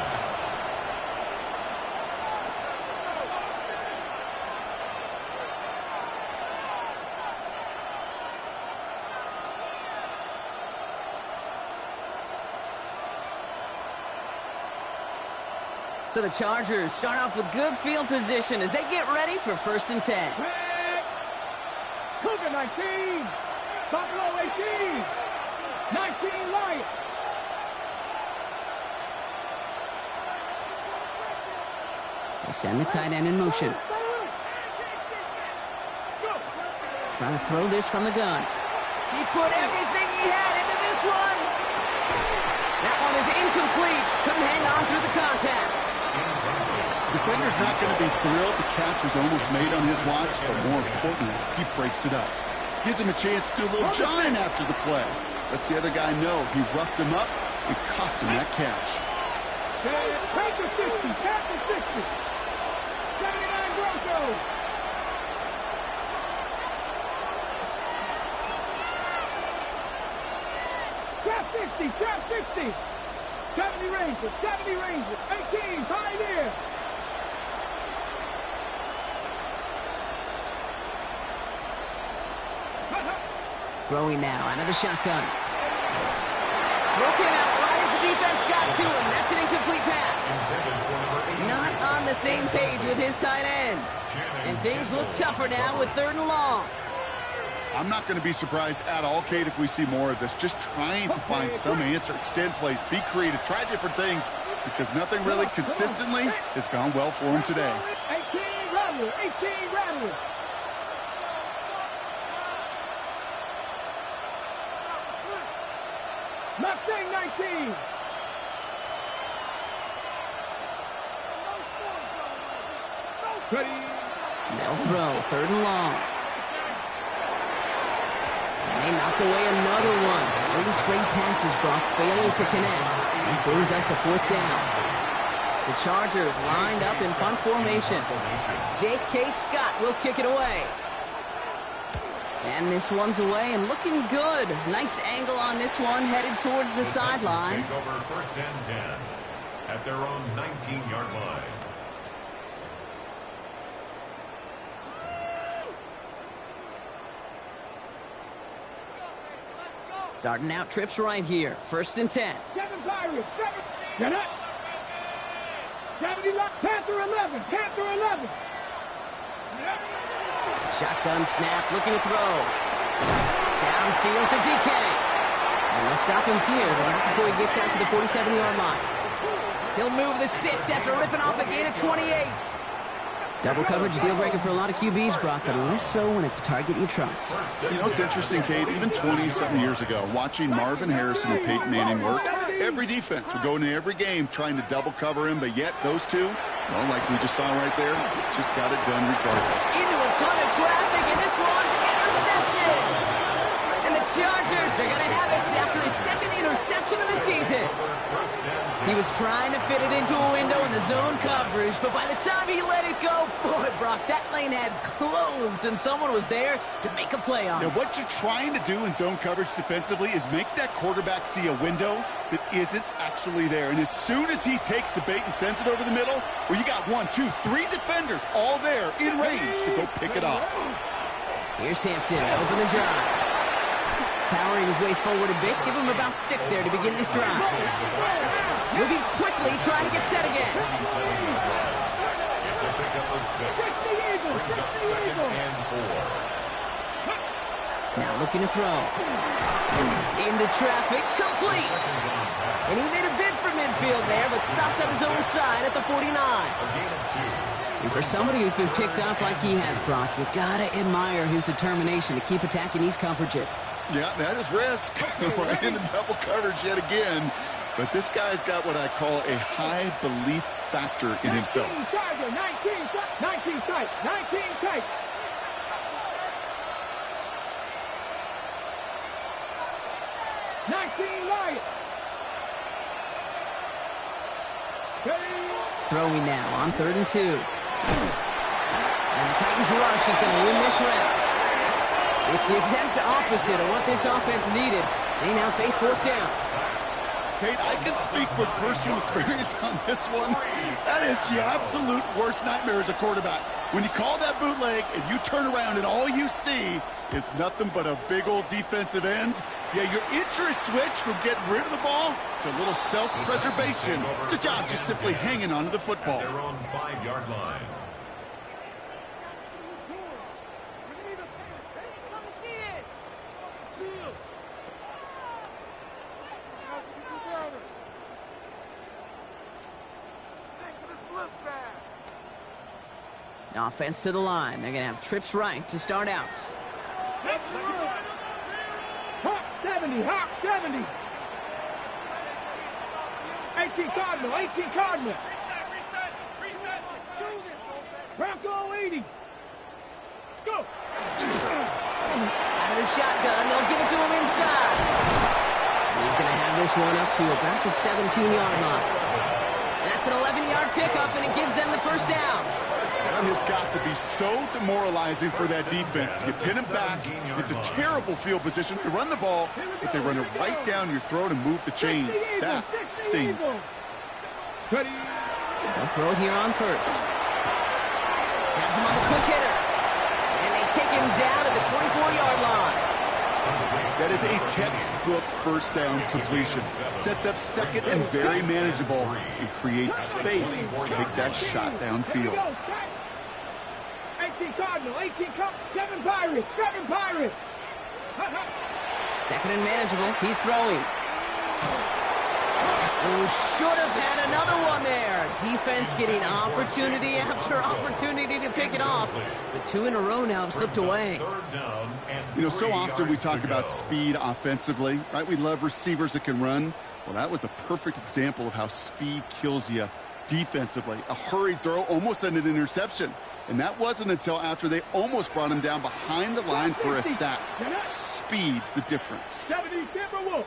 So the Chargers start off with good field position as they get ready for 1st and 10. Cougar 19. Buffalo 18. 19 Lions. They send the tight end in motion. Trying to throw this from the gun. He put everything he had into this one. That one is incomplete. Couldn't hang on through the contact. Defender's not going to be thrilled the catch was almost made on his watch, but more importantly, he breaks it up. Gives him a chance to do a little giant after the play. Lets the other guy know he roughed him up and cost him that catch. Panther 60. Panther 60. 79 Broncos. Trap 60. Trap 60. 70 Rangers. 70 Rangers. 18 Pioneer. Throwing now out of the shotgun. Throw came out right as the defense got to him. That's an incomplete pass. Not on the same page with his tight end. And things look tougher now with 3rd and long. I'm not going to be surprised at all, Kate, if we see more of this. Just trying to find some answer, extend plays, be creative, try different things, because nothing really consistently has gone well for him today. 18 Rattler. 18 Rattler. Mustang 19. They'll throw 3rd and long. And they knock away another one. 3 straight passes, Brock, failing to connect. And brings us to 4th down. The Chargers lined up in punt formation. J.K. Scott will kick it away. And this one's away and looking good. Nice angle on this one, headed towards the sideline. Take over 1st and 10 at their own 19-yard line. Starting out trips right here. 1st and 10. 7 Pirates. 7. Get up. 70 Panther 11. Panther 11. Shotgun snap, looking to throw. Downfield to DK. And they'll stop him here, but not before he gets out to the 47-yard line. He'll move the sticks after ripping off a gain of 28. Double coverage deal breaker for a lot of QBs, Brock, but less so when it's a target you trust. You know, it's interesting, Kate, even 20-something years ago, watching Marvin Harrison and Peyton Manning work, every defense would go into every game trying to double cover him, but yet those two, well, like we just saw right there, just got it done regardless. Into a ton of traffic, and this one's intercepted. And the Chargers are going to have it after his 2nd interception of the season. He was trying to fit it into a window in the zone coverage, but by the time he let it go, boy, Brock, that lane had closed, and someone was there to make a play on it. Now, what you're trying to do in zone coverage defensively is make that quarterback see a window that isn't actually there. And as soon as he takes the bait and sends it over the middle, well, you got 1, 2, 3 defenders all there in range to go pick it off. Here's Hampton, open the drive. powering his way forward a bit. Give him about 6 there to begin this drive. Moving quickly, trying to get set again. It's a pickup of 6. Brings up 2nd and 4. Now looking to throw. Into traffic, complete. And he made a bid for midfield there, but stopped on his own side at the 49. And for somebody who's been picked off like he has, Brock, you gotta admire his determination to keep attacking these coverages. Yeah, that is risk. Right into double coverage yet again. But this guy's got what I call a high belief factor in himself. 19 tight, 19 tight. 19 light. Throwing now on 3rd and 2. And the Titans rush is going to win this round. It's the exact opposite of what this offense needed. They now face 4th down. Kate, I can speak from personal experience on this one. That is the absolute worst nightmare as a quarterback. When you call that bootleg and you turn around and all you see is nothing but a big old defensive end, yeah, your interest switch from getting rid of the ball to a little self-preservation. Good job just simply hanging on to the football. Their own 5-yard line. Offense to the line. They're going to have trips right to start out. Hawk 70, Hawk 70. 18 Cardinal, 18 Cardinal. Bronco 80. Let's go. Out of the shotgun, they'll give it to him inside. He's going to have this one up to about the 17-yard line. That's an 11-yard pickup, and it gives them the first down. That has got to be so demoralizing for that defense. You pin them back. It's a terrible field position. They run the ball, but they run it right down your throat and move the chains. That stings. They'll throw it here on 1st. Has him on the quick hitter. And they take him down at the 24-yard line. That is a textbook first down completion. Sets up 2nd and very manageable. It creates space to take that shot downfield. 18 Cardinal, 18 Cup, 7 Pirates, 7 Pirates. 2nd and manageable. He's throwing. Oh, should have had another one there. Defense getting opportunity after opportunity to pick it off. But 2 in a row now have slipped away. You know, so often we talk about speed offensively, right? We love receivers that can run. Well, that was a perfect example of how speed kills you defensively. A hurried throw, almost an interception. And that wasn't until after they almost brought him down behind the line for a sack. Speed's the difference. 70 Timberwolves.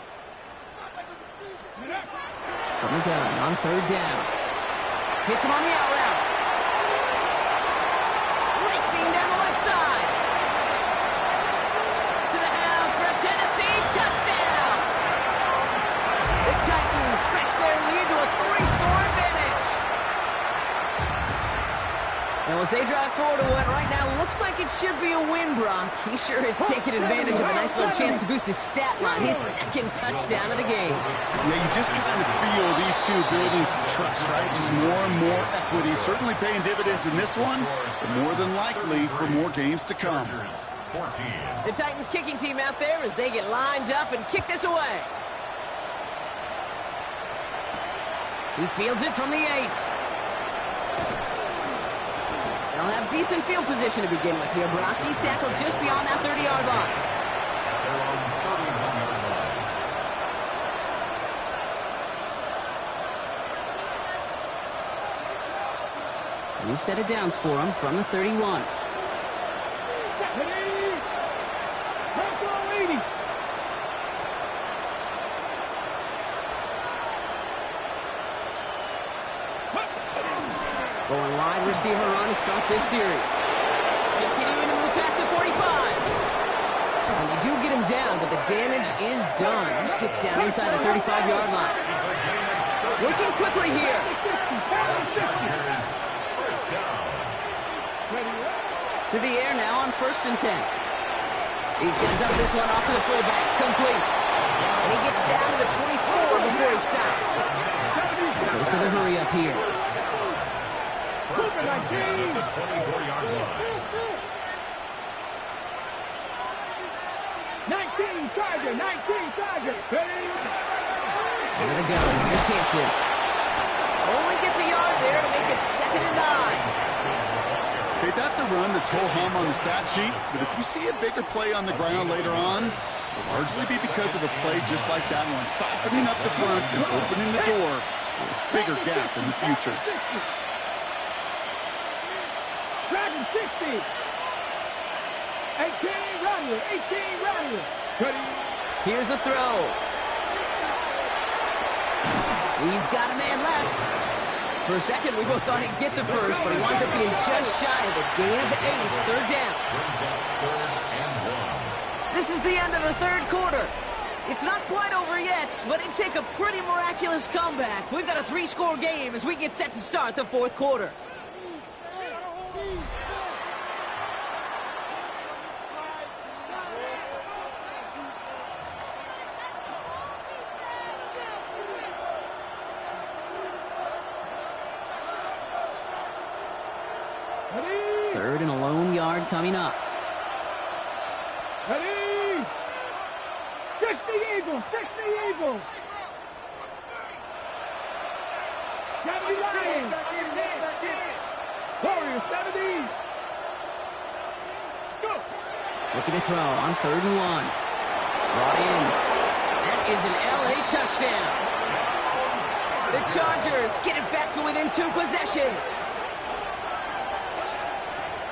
From the gun on 3rd down. Hits him on the out route. Racing down the left side. To the house for a Tennessee touchdown. The Titans stretch their lead to a 3-score advantage. Now as they drive forward to what right now looks like it should be a win, Brock. He sure has taken advantage of a nice little chance to boost his stat line. His 2nd touchdown of the game. Yeah, you just kind of feel these two building some trust, right? Just more and more equity. Certainly paying dividends in this one, but more than likely for more games to come. The Titans kicking team out there as they get lined up and kick this away. He fields it from the 8. They'll have decent field position to begin with here, Brock. He's tackled just beyond that 30-yard line. New set of downs for him from the 31. Going wide receiver run to start this series. Continuing to move past the 45. And they do get him down, but the damage is done. Just gets down inside the 35-yard line. Working quickly here. To the air now on 1st and 10. He's going to dump this one off to the fullback. Complete. And he gets down to the 24 before he stops. Goes to the hurry up here. 19 Tiger, 19 Tiger. There they go. Here's Hampton. Only gets a yard there to make it 2nd and 9. Okay, that's a run that's ho-hum on the stat sheet, but if you see a bigger play on the ground later on, it'll largely be because of a play just like that one, softening up the front and opening the door for a bigger gap in the future. Dragon 60. 18 Rattler, 18 Rattler. Here's the throw. He's got a man left. For a second, we both thought he'd get the first, but he winds up being just shy of a gain of 8. 3rd down. This is the end of the 3rd quarter. It's not quite over yet, but it'd take a pretty miraculous comeback. We've got a 3-score game as we get set to start the 4th quarter. Third and a lone yard coming up. Ready? 60 Eagles, 60 Eagles. 70 Lions. Warriors, 70. Go. Looking to throw on 3rd and 1. Brought in. That is an LA touchdown. The Chargers get it back to within 2 possessions.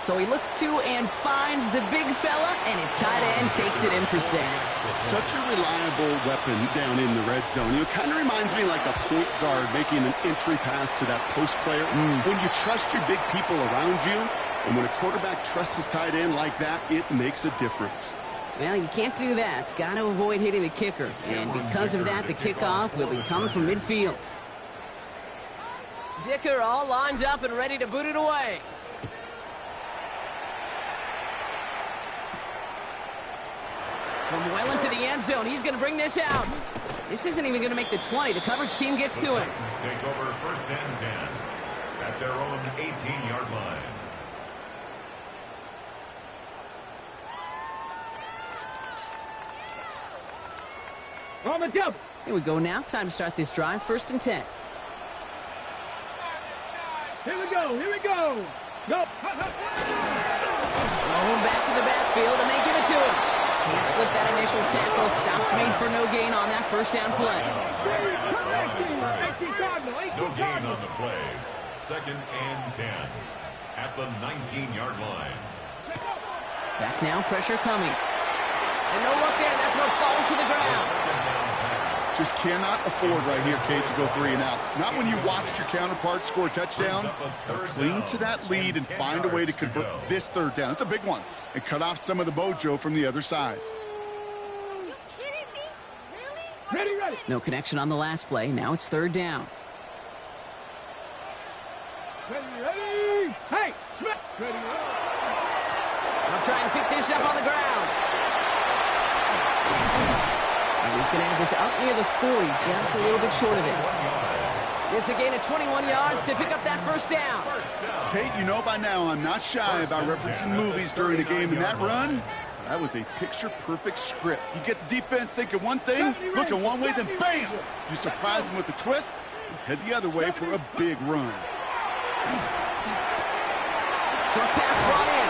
So he looks to and finds the big fella, and his tight end takes it in for 6. Such a reliable weapon down in the red zone. You know, it kind of reminds me like a point guard making an entry pass to that post player. When you trust your big people around you, and when a quarterback trusts his tight end like that, it makes a difference. Well, you can't do that. Got to avoid hitting the kicker. And because of that, the kickoff will be coming from midfield. Dicker all lined up and ready to boot it away. From well into the end zone, he's going to bring this out. This isn't even going to make the 20. The coverage team gets to him. Take over 1st and 10 at their own 18-yard line. On the jump. Here we go now. Time to start this drive. 1st and 10. Here we go. Here we go. Go. Thrown back in the backfield, and they give it to him. Can't slip that initial tackle. Stops made for no gain on that 1st down play. No gain on the play. 2nd and 10 at the 19-yard line. Back now, pressure coming. And no look there. That throw falls to the ground. Just cannot afford right here, Kate, to go 3 and out. Not when you watched your counterpart score a touchdown. Cling to that lead and find a way to convert this 3rd down. It's a big one. And cut off some of the mojo from the other side. You kidding me? Really? Ready, ready. No connection on the last play. Now it's 3rd down. Ready, ready. Hey, Smith. Ready, ready. I'll try and pick this up on the ground. And he's going to have this out near the 40, just a little bit short of it. It's a gain of 21 yards to pick up that 1st down. Kate, you know by now I'm not shy about referencing movies during a game, and that run, that was a picture-perfect script. You get the defense thinking one thing, looking one way, then bam! You surprise them with a twist, and head the other way for a big run. Short pass brought in.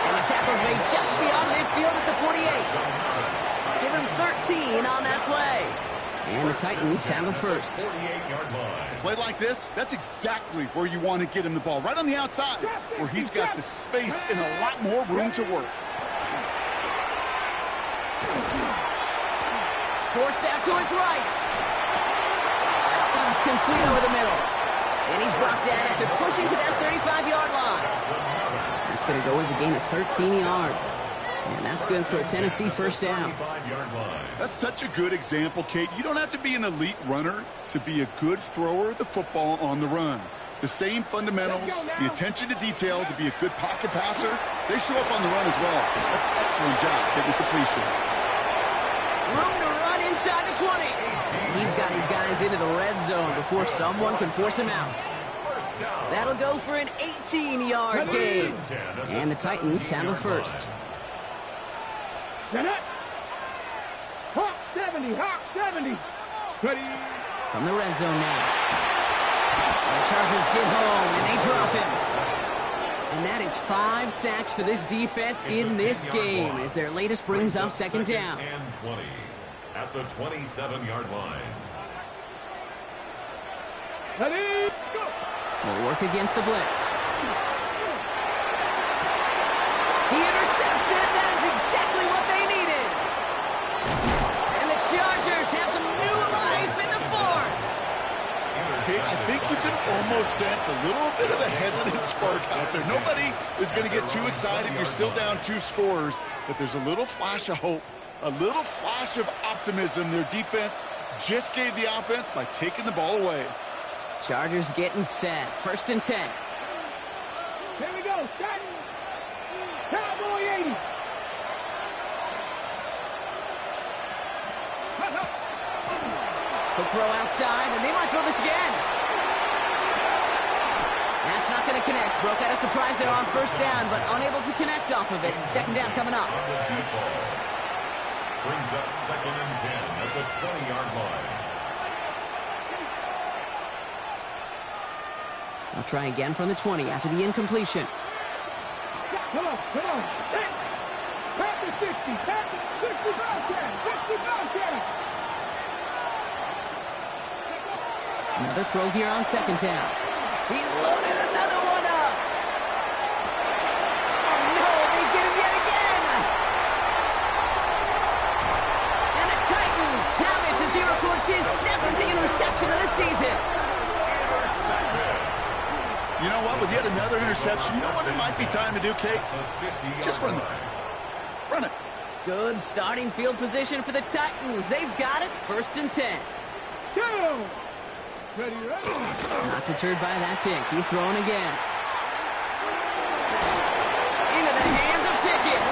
And the tackle's made just beyond midfield at the 48. Give him 13 on that play. And the Titans have a 1st. A play like this, that's exactly where you want to get him the ball. Right on the outside, where he's got the space and a lot more room to work. Forced out to his right. That one's complete over the middle. And he's brought down after pushing to that 35-yard line. That's going to go as a gain of 13 yards. And that's good for a Tennessee 1st down. That's such a good example, Kate. You don't have to be an elite runner to be a good thrower of the football on the run. The same fundamentals, the attention to detail to be a good pocket passer, they show up on the run as well. That's an excellent job getting completion. Room to run inside the 20. He's got his guys into the red zone before someone can force him out. That'll go for an 18-yard gain. And the Titans have a first. Hawk 70, Hawk 70. Ready. From the red zone now. The Chargers get home, and they drop him. And that is 5 sacks for this defense in this game, as their latest brings up second down. And 20 at the 27-yard line. Ready. Go. Will work against the blitz. He intercepts it. That is exactly what they needed. And the Chargers have some new life in the fourth. Okay, I think you can almost sense a little bit of a hesitant spark out there. Nobody is going to get too excited. You're still down 2 scores, but there's a little flash of hope, a little flash of optimism. Their defense just gave the offense by taking the ball away. Chargers getting set. First and 10. Here we go. Titans. Cowboy 80. Quick throw outside, and they might throw this again. That's not going to connect. Broke out a surprise there on first down, but unable to connect off of it. Second down coming up. On the deep ball. Brings up second and 10 at the 20-yard line. I'll try again from the 20 after the incompletion. Come on, come on. Pass the 60, pass the 65 10, 65 10. Another throw here on second down. He's loaded another one up. Oh, no, they get him yet again. And the Titans have it as he records his 7th interception of the season. You know what? With yet another interception, you know what it might be time to do, Kate? Just run the play. Run it. Good starting field position for the Titans. They've got it. First and 10. Go. Ready, ready. Not deterred by that pick. He's throwing again. Into the hands of Pickett.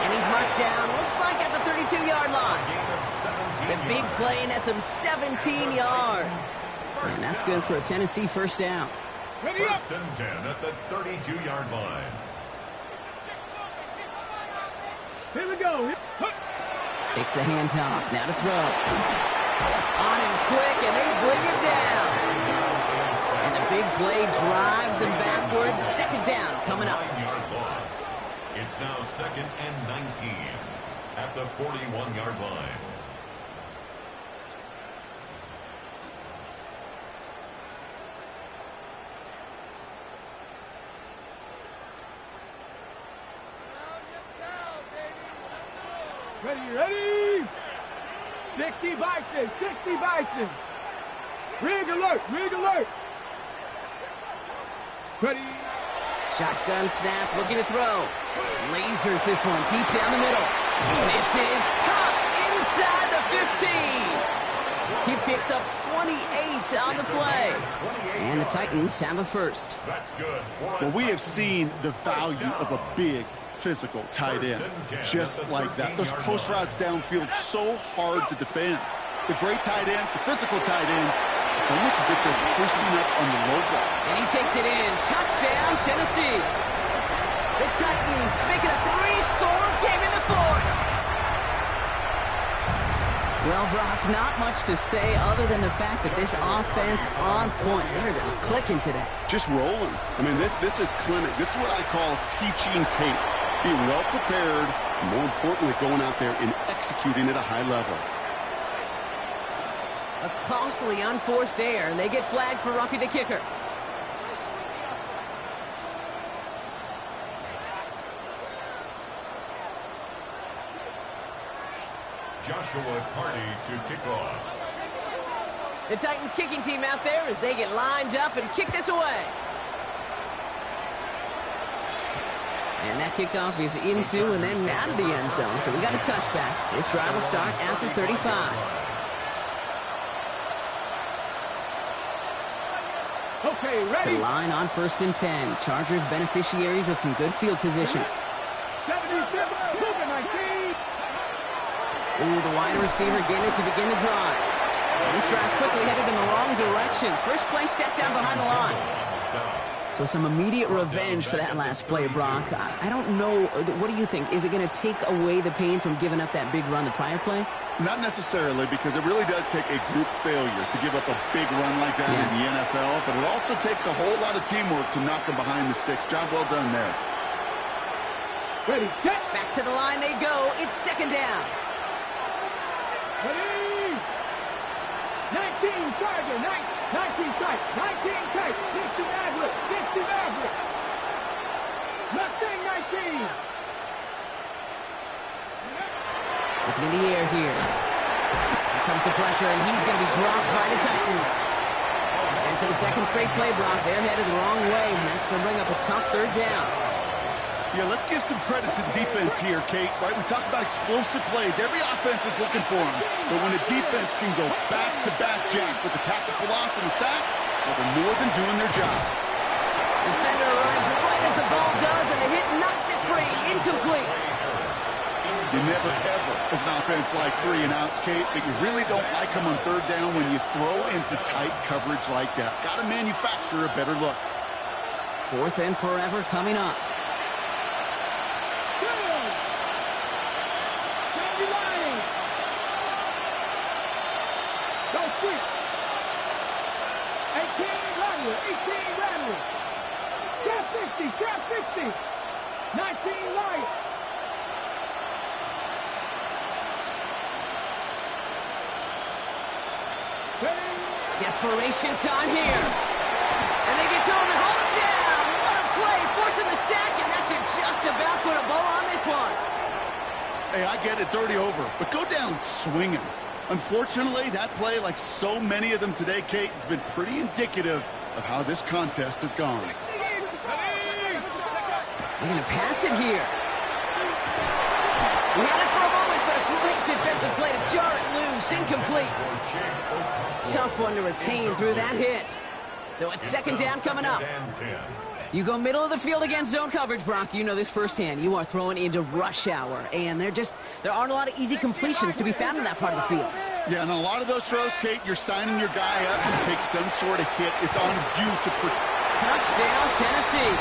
And he's marked down, looks like at the 32-yard line. The big play nets him 17 yards. And that's good for a Tennessee first down. Ready up. First and 10 at the 32-yard line. Here we go. Takes the handoff. Now to throw. On him quick, and they bring it down. And the big play drives them backwards. Second down coming up. 9-yard loss. It's now second and 19 at the 41-yard line. Ready, ready. 60 Bison, 60 Bison. Rig alert, rig alert. Ready. Shotgun snap, looking to throw. Lasers this one deep down the middle. This is caught inside the 15. He picks up 28 on the play. And the Titans have a first. That's good. Well, we have seen the value of a big physical tight end. Just like that. Those post routes downfield, so hard to defend. The great tight ends, the physical tight ends, it's almost as if they're posting up on the low block. And he takes it in. Touchdown, Tennessee. The Titans make it a 3-score game in the fourth. Well, Brock, not much to say other than the fact that this offense on point. They're just clicking today. Just rolling. I mean, this is clinic. This is what I call teaching tape. Being well prepared, and more importantly, going out there and executing at a high level. A costly unforced error, and they get flagged for Ruffy the kicker. Joshua Carty to kick off. The Titans kicking team out there as they get lined up and kick this away. And that kickoff is into and then out of the end zone. So we got a touchback. This drive will start after 35. Okay, To ready? the line on 1st and 10. Chargers beneficiaries of some good field position. 77, Cougar 19. Ooh, the wide receiver getting it to begin the drive. And this drive's quickly headed in the wrong direction. First play set down behind the line. So some immediate revenge for that last play, Brock. I don't know. What do you think? Is it going to take away the pain from giving up that big run the prior play? Not necessarily, because it really does take a group failure to give up a big run like that in the NFL, but it also takes a whole lot of teamwork to knock them behind the sticks. Job well done there. Ready, set. Back to the line they go. It's 2nd down. Ready? 19 Charger, 19 tight, 19 tight. Dixie Maverick, Dixie Maverick. Mustang 19. Looking in the air here. Here comes the pressure, and he's going to be dropped by the Titans. And for the second straight play, Brock, they're headed the wrong way, and that's going to bring up a tough 3rd down. Yeah, let's give some credit to the defense here, Kate. Right, we talk about explosive plays. Every offense is looking for them. But when a defense can go back-to-back, Jack, with the tackle for loss and a sack, well, they're more than doing their job. Defender arrives right as the ball does, and the hit knocks it free. Incomplete. You never, ever, as an offense, like 3 and outs, Kate, but you really don't like them on 3rd down when you throw into tight coverage like that. Got to manufacture a better look. 4th and forever coming up. Go quick. 18 Radler, 18 Radler. Trap 50, trap 50. 19 Light. Desperation time here. And they get to him and hold him down. What a play, forcing the sack, and that should just about put a bow on this one. Hey, I get it, it's already over, but go down swinging. Unfortunately, that play, like so many of them today, Kate, has been pretty indicative of how this contest has gone. They're going to pass it here. We had it for a moment, but a great defensive play to jar it loose. Incomplete. Tough one to retain through that hit. So it's 2nd down coming up. You go middle of the field against zone coverage, Brock. You know this firsthand. You are throwing into rush hour, and there aren't a lot of easy completions to be found in that part of the field. Yeah, and a lot of those throws, Kate, you're signing your guy up to take some sort of hit. It's on you to Touchdown, Tennessee.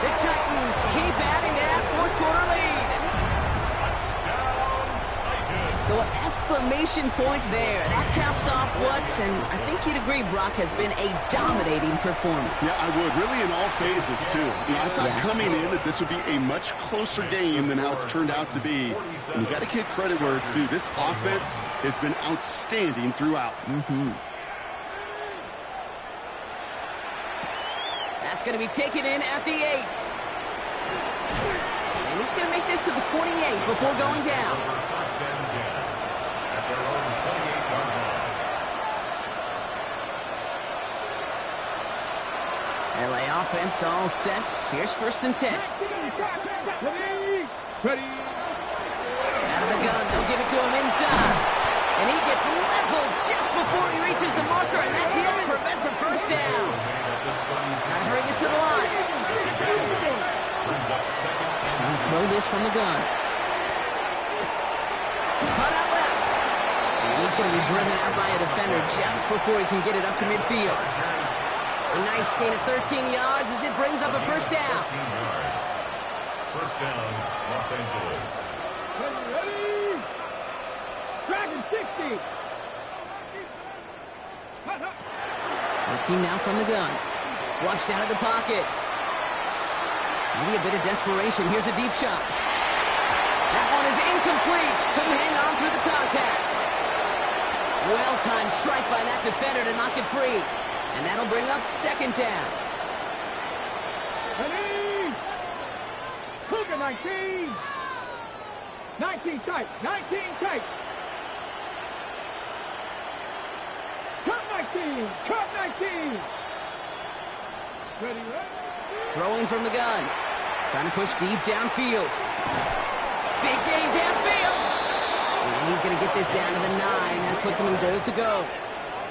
The Titans keep adding to that 4th quarter lead. So an exclamation point there. That caps off what, and I think you'd agree, Brock, has been a dominating performance. Yeah, I would. Really in all phases, too. You know, I thought coming in that this would be a much closer game than how it's turned out to be. And you got to give credit where it's due. This offense has been outstanding throughout. That's going to be taken in at the 8. And he's going to make this to the 28 before going down. First and 10 at their own 28-yard line. LA offense all set. Here's 1st and 10. Ready. Out of the gun, they'll give it to him inside. And he gets leveled just before he reaches the marker, and that hit prevents a 1st down. Gotta hurry this to the line. Trying to throw this from the gun. Cut out left. And he's going to be driven out by a defender just before he can get it up to midfield. A nice gain of 13 yards as it brings up a 1st down. 13 yards. 1st down, Los Angeles. Ready. Dragon 60. Working now from the gun. Flushed out of the pocket. Maybe a bit of desperation. Here's a deep shot. That one is incomplete. Couldn't hang on through the contact. Well-timed strike by that defender to knock it free. And that'll bring up 2nd down. Ready. Cougar 19. 19 tight. 19 tight. Cut 19. Cut 19. Ready. Throwing from the gun. Trying to push deep downfield. Big gain downfield. And he's going to get this down to the 9. That puts him in goal to go.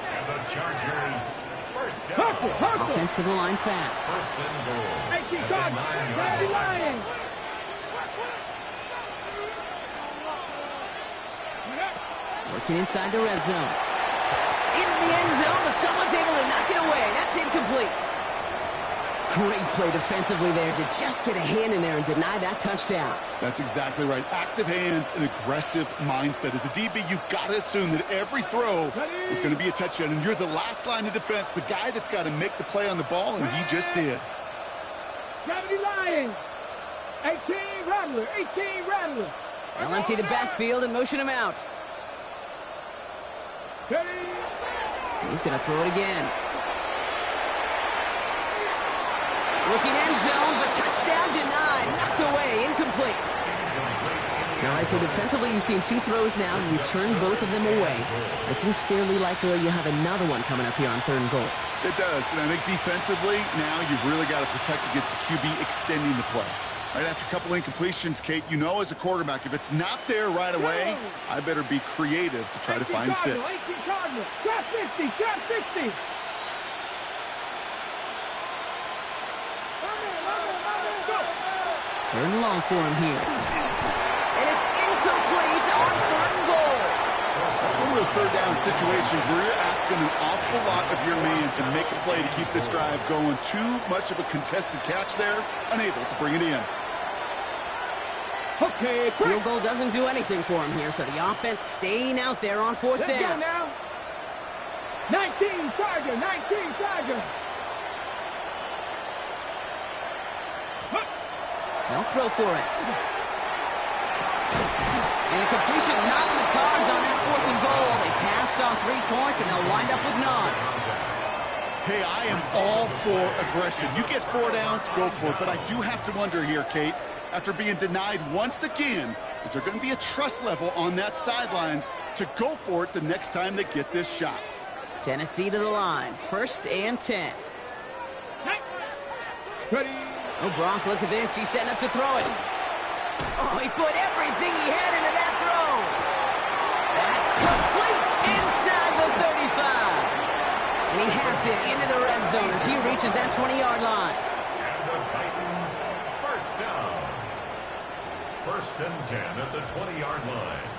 And the Chargers First down. Offensive line fast. First and goal. 18 At the Chargers. 9-yard line. Lions. Working inside the red zone. Into the end zone, but someone's able to knock it away. That's incomplete. Great play defensively there to just get a hand in there and deny that touchdown. That's exactly right. Active hands and aggressive mindset. As a DB, you've got to assume that every throw is going to be a touchdown, and you're the last line of defense, the guy that's got to make the play on the ball, and he just did. 70 Lions. 18 Rattler. 18 Rattler. They'll empty the backfield and motion him out. Steady. He's going to throw it again. Looking end zone, but touchdown denied. Knocked away, incomplete. All right, so defensively you've seen 2 throws now. You turn both of them away. It seems fairly likely you have another one coming up here on 3rd and goal. It does, and I think defensively, now you've really got to protect against the QB extending the play. Right after a couple incompletions, Kate, you know as a quarterback, if it's not there right away, I better be creative to try to find 6. 18 Cardinals. Trap 60. Trap 60. Third and long for him here. And it's incomplete on 3rd and goal. That's one of those 3rd down situations where you're asking an awful lot of your man to make a play to keep this drive going. Too much of a contested catch there, unable to bring it in. Okay, Field goal doesn't do anything for him here, so the offense staying out there on 4th let's go down. now. 19 Charger. 19 Charger. They'll throw for it. And a completion not in the cards on that 4th and goal. They passed on 3 points, and they'll wind up with none. Hey, I am all for aggression. You get 4 downs, go for it. But I do have to wonder here, Kate, after being denied once again, is there going to be a trust level on that sidelines to go for it the next time they get this shot? Tennessee to the line. 1st and 10. Ready. Oh, Brock, look at this. He's setting up to throw it. Oh, he put everything he had into that throw. That's complete inside the 35. And he has it into the red zone as he reaches that 20-yard line. And the Titans, first down. 1st and 10 at the 20-yard line.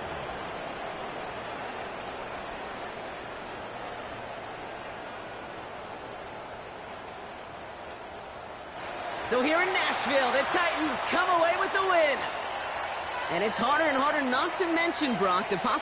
So here in Nashville, the Titans come away with the win. And it's harder and harder not to mention, Brock, the possibility